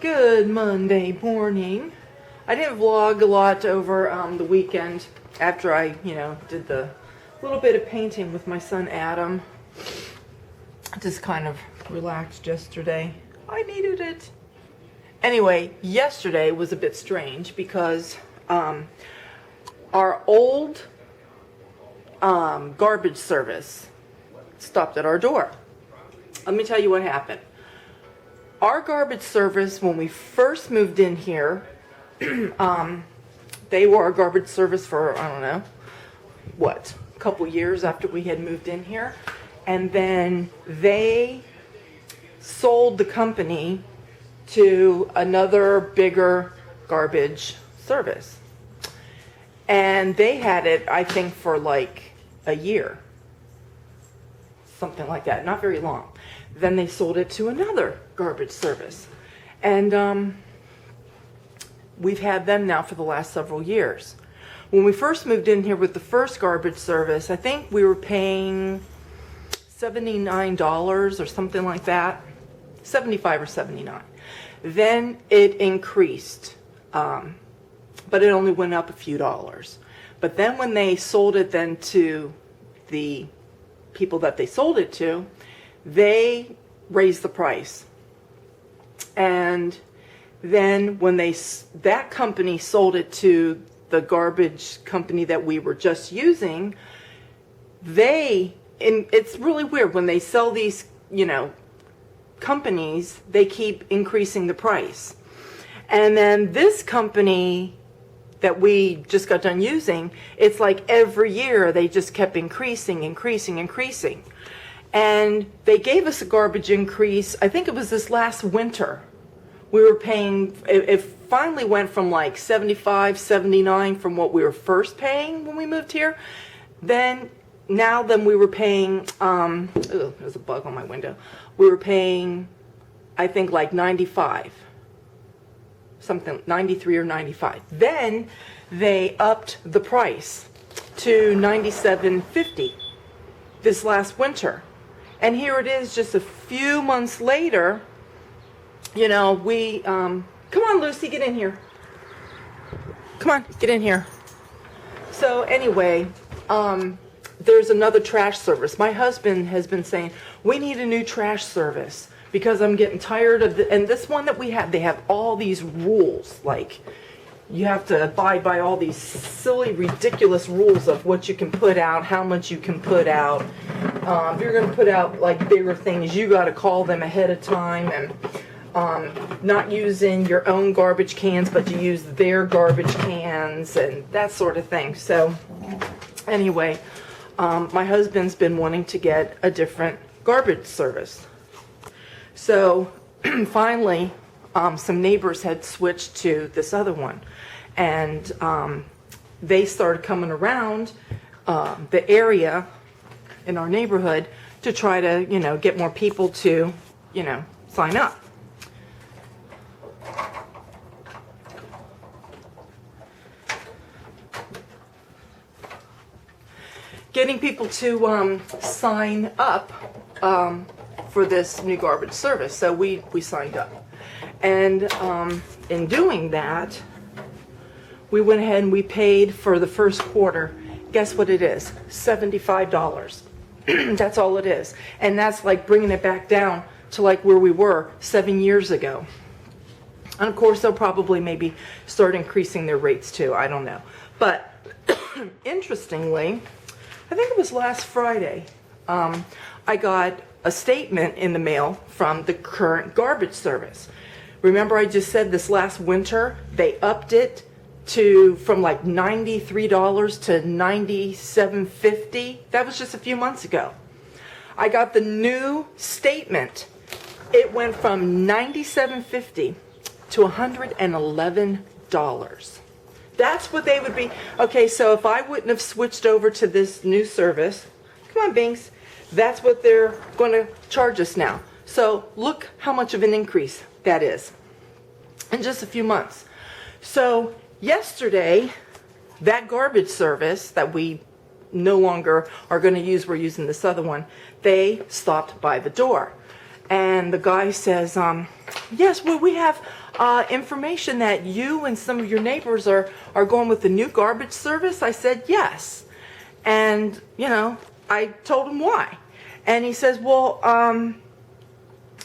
Good Monday morning. I didn't vlog a lot over the weekend after I, did the little bit of painting with my son Adam. Just kind of relaxed yesterday. I needed it. Anyway, yesterday was a bit strange because our old garbage service stopped at our door. Let me tell you what happened. Our garbage service, when we first moved in here, they were our garbage service for, I don't know, a couple years after we had moved in here. And then they sold the company to another bigger garbage service. And they had it, I think, for like a year. Something like that, not very long. Then they sold it to another garbage service. And we've had them now for the last several years. When we first moved in here with the first garbage service, I think we were paying $79 or something like that. 75 or 79. Then it increased, but it only went up a few dollars. But then when they sold it then to the people that they sold it to, they raised the price. And then when that company sold it to the garbage company that we were just using, it's really weird when they sell these, companies, they keep increasing the price. And then this company that we just got done using, it's like every year they just kept increasing. And they gave us a garbage increase, I think it was this last winter. We were paying, it finally went from like 75, 79 from what we were first paying when we moved here. Then we were paying, there's a bug on my window. We were paying, I think like 95. Something, 93 or 95. Then they upped the price to $97.50 this last winter. And here it is just a few months later, come on Lucy, get in here. Come on, get in here. So anyway, there's another trash service. My husband has been saying, we need a new trash service because I'm getting tired of and this one that we have, they have all these rules. Like, you have to abide by all these silly, ridiculous rules of what you can put out, how much you can put out. If you're going to put out like bigger things, you got to call them ahead of time, and not using your own garbage cans, but you use their garbage cans and that sort of thing. So anyway, my husband's been wanting to get a different garbage service. So finally, some neighbors had switched to this other one, and they started coming around the area in our neighborhood to try to, get more people to, sign up. Getting people to sign up for this new garbage service. So we signed up. And in doing that, we went ahead and we paid for the first quarter. Guess what it is? $75. That's all it is. And that's like bringing it back down to like where we were 7 years ago. And of course, they'll probably maybe start increasing their rates too. I don't know. But interestingly, I think it was last Friday, I got a statement in the mail from the current garbage service. Remember I just said this last winter, they upped it from like $93 to $97.50. That was just a few months ago. I got the new statement. It went from $97.50 to $111. That's what they would be. Okay, so if I wouldn't have switched over to this new service, come on, Binks, that's what they're going to charge us now. So look how much of an increase that is in just a few months. So yesterday, that garbage service that we no longer are going to use, we're using this other one, they stopped by the door. And the guy says, yes, well, we have information that you and some of your neighbors are going with the new garbage service? I said, yes. And, I told him why. And he says, well,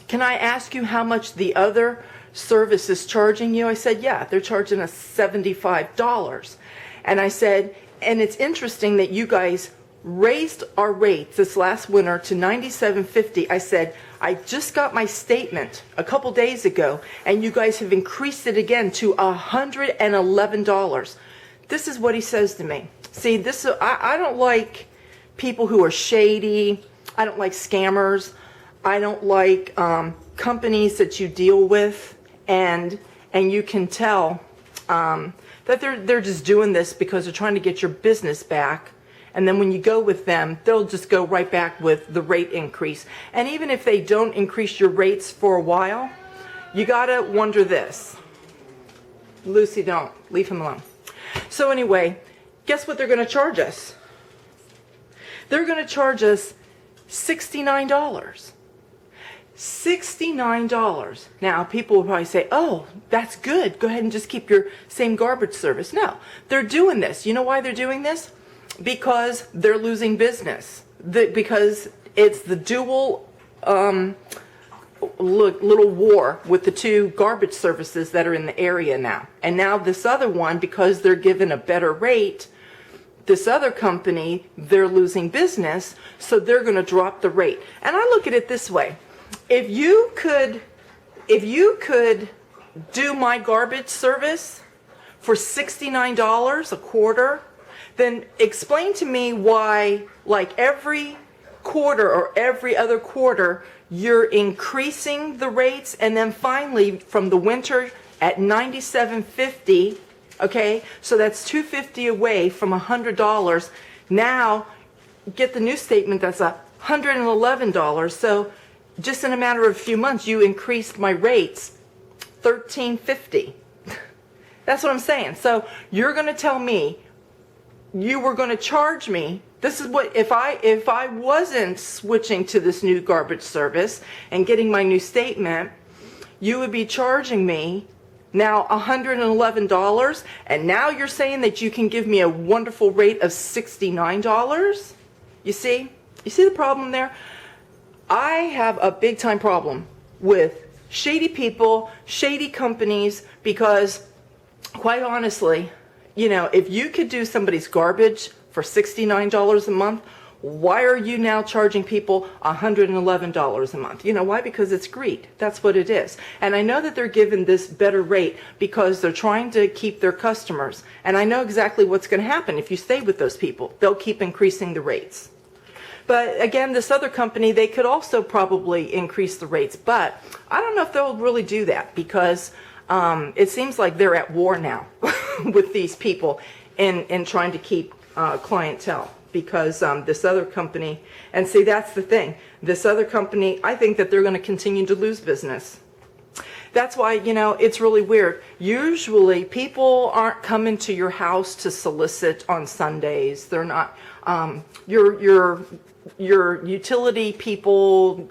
can I ask you how much the other service is charging you? I said, yeah, they're charging us $75. And I said, and it's interesting that you guys raised our rates this last winter to $97.50. I said, I just got my statement a couple days ago, and you guys have increased it again to $111. This is what he says to me. See, I don't like people who are shady. I don't like scammers. I don't like companies that you deal with, and you can tell that they're just doing this because they're trying to get your business back. And then when you go with them, they'll just go right back with the rate increase. And even if they don't increase your rates for a while, you gotta wonder this. Lucy, don't. Leave him alone. So anyway, guess what they're gonna charge us? They're gonna charge us $69. $69. Now, people will probably say, oh, that's good. Go ahead and just keep your same garbage service. No, they're doing this. You know why they're doing this? Because they're losing business. Because it's the dual little war with the two garbage services that are in the area now. And now this other one, because they're given a better rate, this other company, they're losing business, so they're going to drop the rate. And I look at it this way. If you could do my garbage service for $69 a quarter, then explain to me why, like every quarter or every other quarter, you're increasing the rates, and then finally from the winter at $97.50, okay, so that's $250 away from $100. Now get the new statement that's $111. So just in a matter of a few months, you increased my rates $13.50. That's what I'm saying. So you're going to tell me you were going to charge me. This is what, if I wasn't switching to this new garbage service and getting my new statement, you would be charging me now $111, and now you're saying that you can give me a wonderful rate of $69? You see the problem there? I have a big time problem with shady people, shady companies, because quite honestly, if you could do somebody's garbage for $69 a month, why are you now charging people $111 a month? You know why? Because it's greed. That's what it is. And I know that they're given this better rate because they're trying to keep their customers. And I know exactly what's going to happen if you stay with those people. They'll keep increasing the rates. But again, this other company, they could also probably increase the rates. But I don't know if they'll really do that, because it seems like they're at war now with these people in trying to keep clientele. Because this other company, and see, that's the thing, this other company, I think that they're going to continue to lose business. That's why, it's really weird. Usually people aren't coming to your house to solicit on Sundays. They're not, your utility people,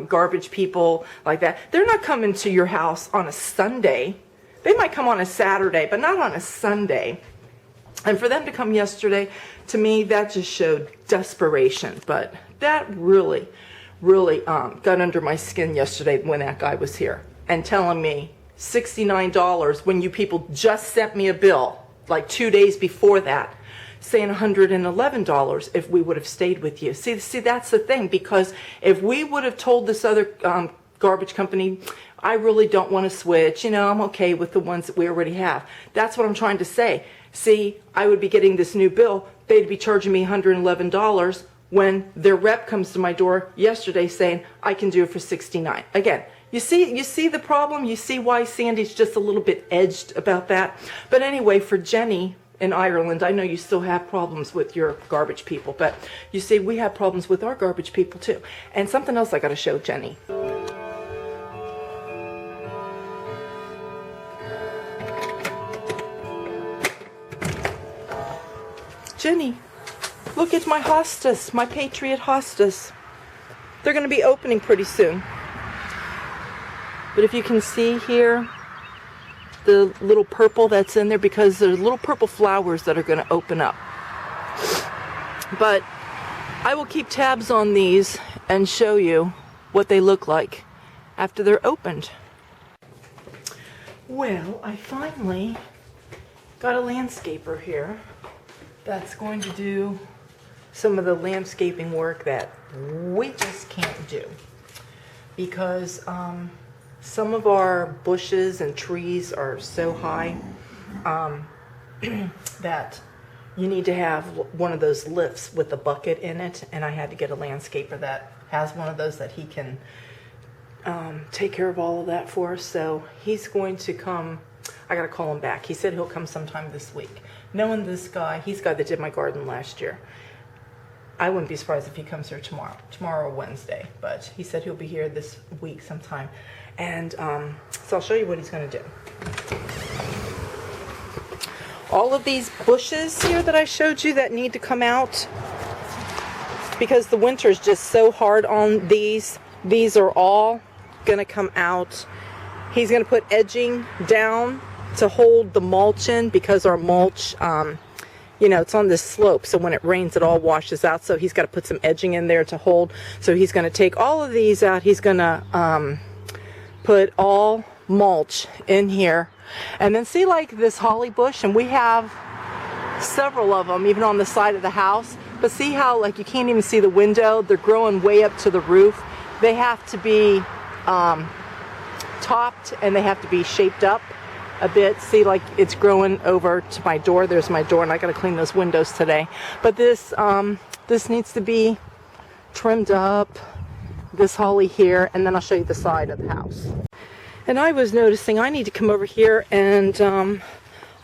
garbage people like that, they're not coming to your house on a Sunday. They might come on a Saturday, but not on a Sunday. And for them to come yesterday, to me, that just showed desperation. But that really, really got under my skin yesterday when that guy was here and telling me $69 when you people just sent me a bill like 2 days before that, saying $111 if we would have stayed with you. See, that's the thing, because if we would have told this other garbage company, I really don't want to switch, I'm okay with the ones that we already have. That's what I'm trying to say. See, I would be getting this new bill. They'd be charging me $111 when their rep comes to my door yesterday saying, I can do it for $69. Again, you see the problem? You see why Sandy's just a little bit edged about that? But anyway, for Jenny in Ireland, I know you still have problems with your garbage people, but you see, we have problems with our garbage people too. And something else I got to show Jenny. Jenny, look at my hostas, my Patriot hostas. They're going to be opening pretty soon. But if you can see here, the little purple that's in there, because there's little purple flowers that are going to open up. But I will keep tabs on these and show you what they look like after they're opened. Well, I finally got a landscaper here that's going to do some of the landscaping work that we just can't do, because some of our bushes and trees are so high that you need to have one of those lifts with a bucket in it, and I had to get a landscaper that has one of those that he can take care of all of that for us. So he's going to come. I gotta call him back. He said he'll come sometime this week. Knowing this guy, he's the guy that did my garden last year. I wouldn't be surprised if he comes here tomorrow or Wednesday, but he said he'll be here this week sometime. And so I'll show you what he's gonna do. All of these bushes here that I showed you that need to come out, because the winter is just so hard on these are all gonna come out. He's gonna put edging down to hold the mulch in, because our mulch, you know, it's on this slope, so when it rains it all washes out, so he's got to put some edging in there to hold. So he's going to take all of these out. He's going to put all mulch in here. And then see, like this holly bush, and we have several of them even on the side of the house, but see how like you can't even see the window? They're growing way up to the roof. They have to be topped, and they have to be shaped up a bit. See, like it's growing over to my door. There's my door, and I got to clean those windows today. But this this needs to be trimmed up, this holly here, and then I'll show you the side of the house. And I was noticing I need to come over here, and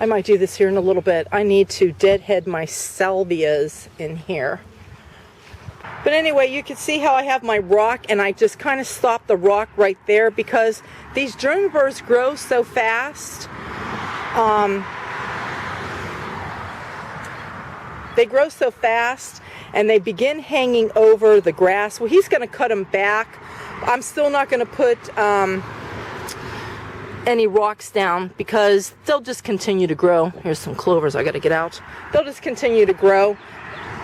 I might do this here in a little bit. I need to deadhead my salvias in here. But anyway, you can see how I have my rock, and I just kind of stopped the rock right there, because these junipers grow so fast. They grow so fast, and they begin hanging over the grass. Well, he's going to cut them back. I'm still not going to put any rocks down, because they'll just continue to grow. Here's some clovers I got to get out. They'll just continue to grow.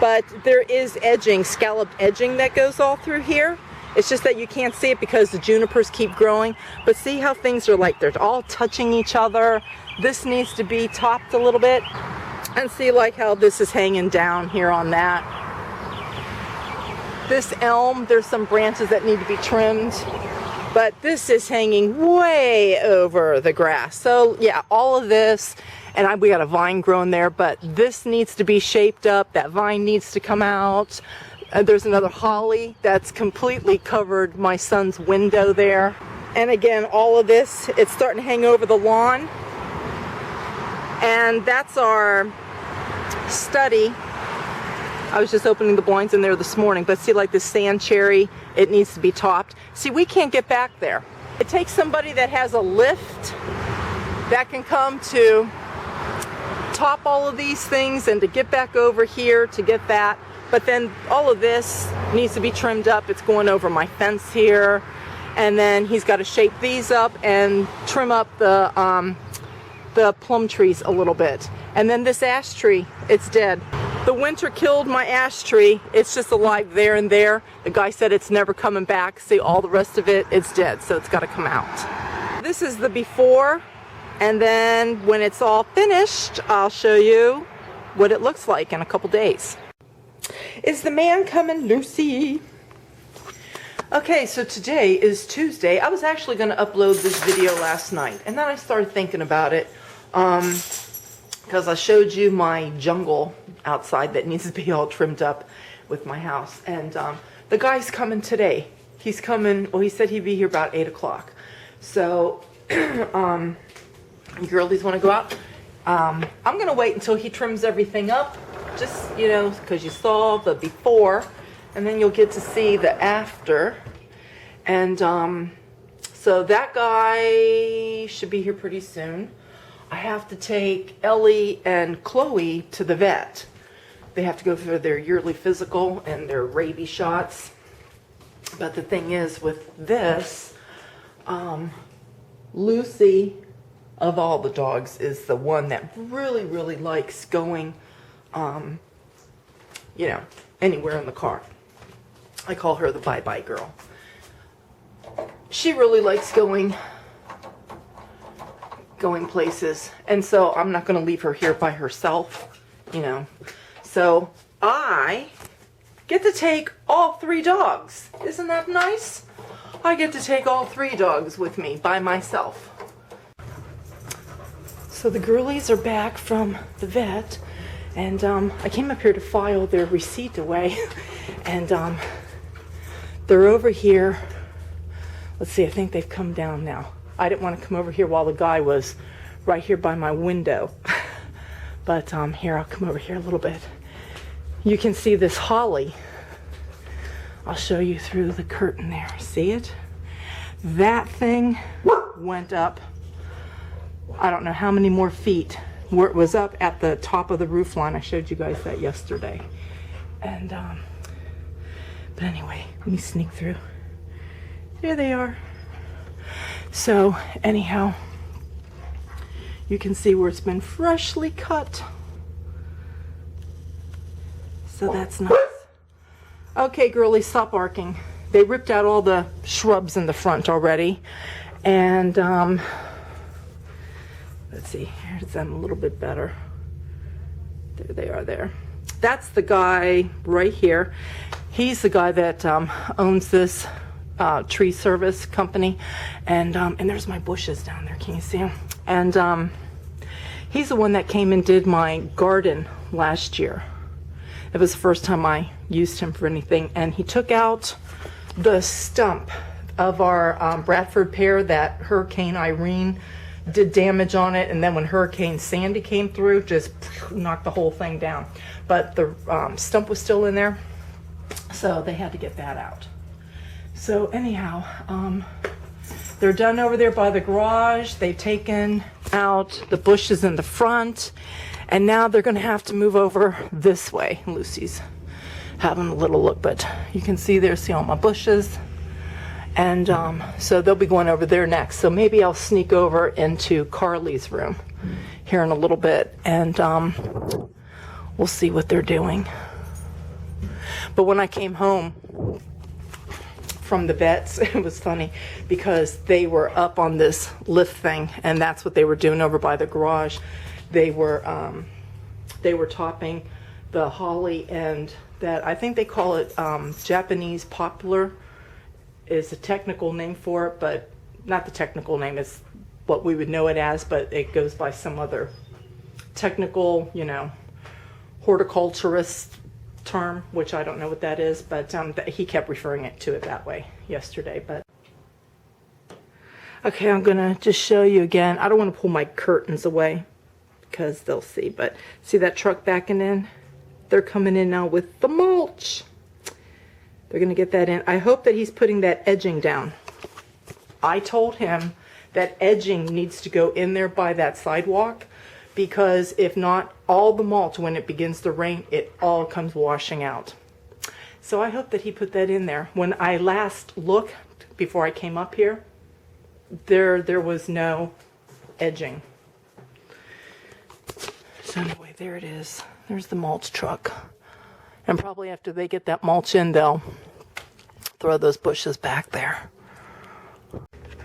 But there is edging, scalloped edging that goes all through here. It's just that you can't see it because the junipers keep growing. But see how things are like, they're all touching each other. This needs to be topped a little bit. And see like how this is hanging down here on that. This elm, there's some branches that need to be trimmed. But this is hanging way over the grass. So yeah, all of this. And we got a vine growing there, but this needs to be shaped up. That vine needs to come out. There's another holly that's completely covered my son's window there. And again, all of this, it's starting to hang over the lawn. And that's our study. I was just opening the blinds in there this morning, but see like this sand cherry, it needs to be topped. See, we can't get back there. It takes somebody that has a lift that can come to top all of these things and to get back over here to get that. But then all of this needs to be trimmed up. It's going over my fence here, and then he's got to shape these up and trim up the plum trees a little bit. And then this ash tree, it's dead. The winter killed my ash tree. It's just alive there and there. The guy said it's never coming back. See, all the rest of it, it's dead, so it's got to come out. This is the before. And then when it's all finished, I'll show you what it looks like in a couple days. Is the man coming, Lucy? Okay, so today is Tuesday. I was actually going to upload this video last night, and then I started thinking about it because I showed you my jungle outside that needs to be all trimmed up with my house. And the guy's coming today. He's coming, well, he said he'd be here about 8 o'clock. So, girlies want to go out. I'm going to wait until he trims everything up, just, you know, because you saw the before, and then you'll get to see the after. And so that guy should be here pretty soon. I have to take Ellie and Chloe to the vet. They have to go for their yearly physical and their rabies shots. But the thing is with this, Lucy of all the dogs, is the one that really, really likes going, you know, anywhere in the car. I call her the bye-bye girl. She really likes going places, and so I'm not going to leave her here by herself, you know. So I get to take all 3 dogs. Isn't that nice? I get to take all 3 dogs with me by myself. So the girlies are back from the vet, and I came up here to file their receipt away, and they're over here. Let's see, I think they've come down now. I didn't want to come over here while the guy was right here by my window. But here, I'll come over here a little bit. You can see this holly. I'll show you through the curtain there. See it? That thing went up, I don't know how many more feet, where it was up at the top of the roof line. I showed you guys that yesterday. And, but anyway, let me sneak through. There they are. So anyhow, you can see where it's been freshly cut. So that's nice. Okay, girlies, stop barking. They ripped out all the shrubs in the front already. And let's see, here's them a little bit better. There they are there. That's the guy right here. He's the guy that owns this tree service company, and there's my bushes down there. Can you see them? And he's the one that came and did my garden last year. It was the first time I used him for anything, and he took out the stump of our Bradford pear that Hurricane Irene did damage on it, and then when Hurricane Sandy came through, just knocked the whole thing down. But the stump was still in there, so they had to get that out. So anyhow, they're done over there by the garage. They've taken out the bushes in the front, and now they're going to have to move over this way. Lucy's having a little look, but you can see there, see all my bushes. And so they'll be going over there next. So maybe I'll sneak over into Carly's room here in a little bit, and we'll see what they're doing. But when I came home from the vets, it was funny because they were up on this lift thing, and that's what they were doing over by the garage. They were topping the holly, and that, I think they call it Japanese poplar is a technical name for it, but not the technical name, is what we would know it as, but it goes by some other technical, you know, horticulturist term, which I don't know what that is, but he kept referring to it that way yesterday. But okay, I'm gonna just show you again. I don't want to pull my curtains away because they'll see, but see that truck backing in? They're coming in now with the mulch. They're gonna get that in. I hope that he's putting that edging down. I told him that edging needs to go in there by that sidewalk, because if not, all the mulch, when it begins to rain, it all comes washing out. So I hope that he put that in there. When I last looked, before I came up here, there was no edging. So anyway, there it is. There's the mulch truck. And probably after they get that mulch in, they'll throw those bushes back there.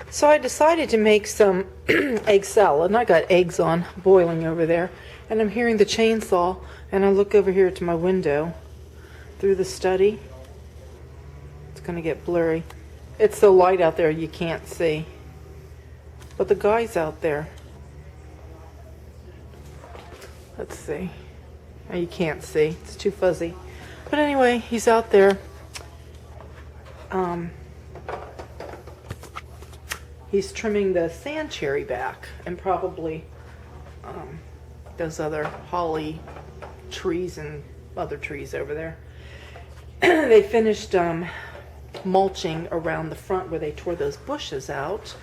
So I decided to make some egg salad, and I got eggs on boiling over there, and I'm hearing the chainsaw, and I look over here to my window through the study. It's gonna get blurry. It's so light out there you can't see, but the guy's out there. Let's see. Oh, you can't see, it's too fuzzy. But anyway, he's out there. He's trimming the sand cherry back, and probably those other holly trees and other trees over there. They finished mulching around the front where they tore those bushes out.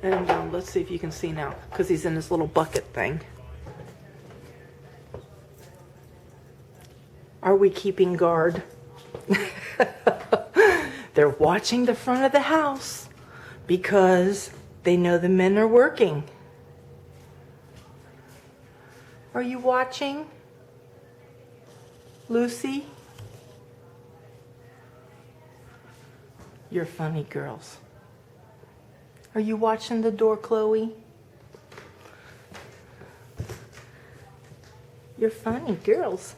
And let's see if you can see now, because he's in this little bucket thing. Are we keeping guard? They're watching the front of the house because they know the men are working. Are you watching? Lucy? You're funny girls. Are you watching the door, Chloe? You're funny girls.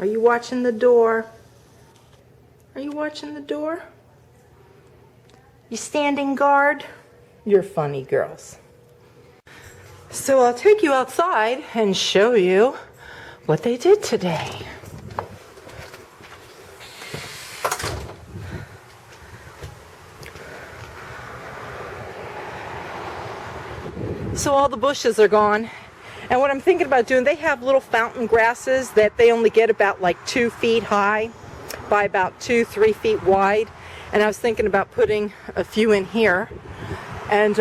Are you watching the door? Are you watching the door? You standing guard? You're funny girls. So I'll take you outside and show you what they did today. So all the bushes are gone. And what I'm thinking about doing, they have little fountain grasses that they only get about like 2 feet high by about 2-3 feet wide. And I was thinking about putting a few in here. And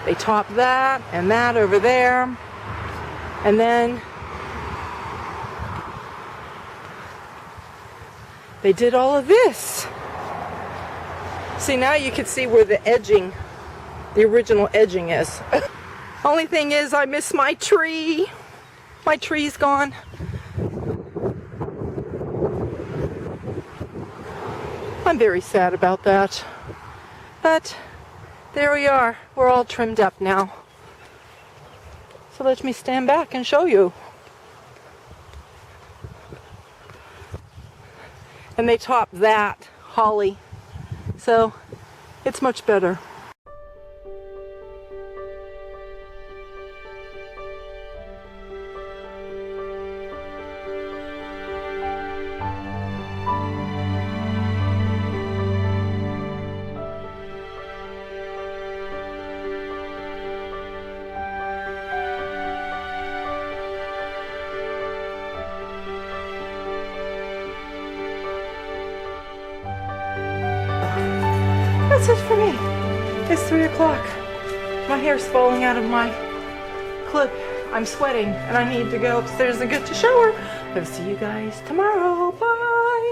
they top that and that over there. And then they did all of this. See, now you can see where the edging, the original edging is. Only thing is, I miss my tree. My tree's gone. I'm very sad about that. But there we are. We're all trimmed up now. So let me stand back and show you. And they topped that holly. So it's much better. That's it for me. It's 3 o'clock. My hair's falling out of my clip. I'm sweating and I need to go upstairs and get to shower. I'll see you guys tomorrow. Bye.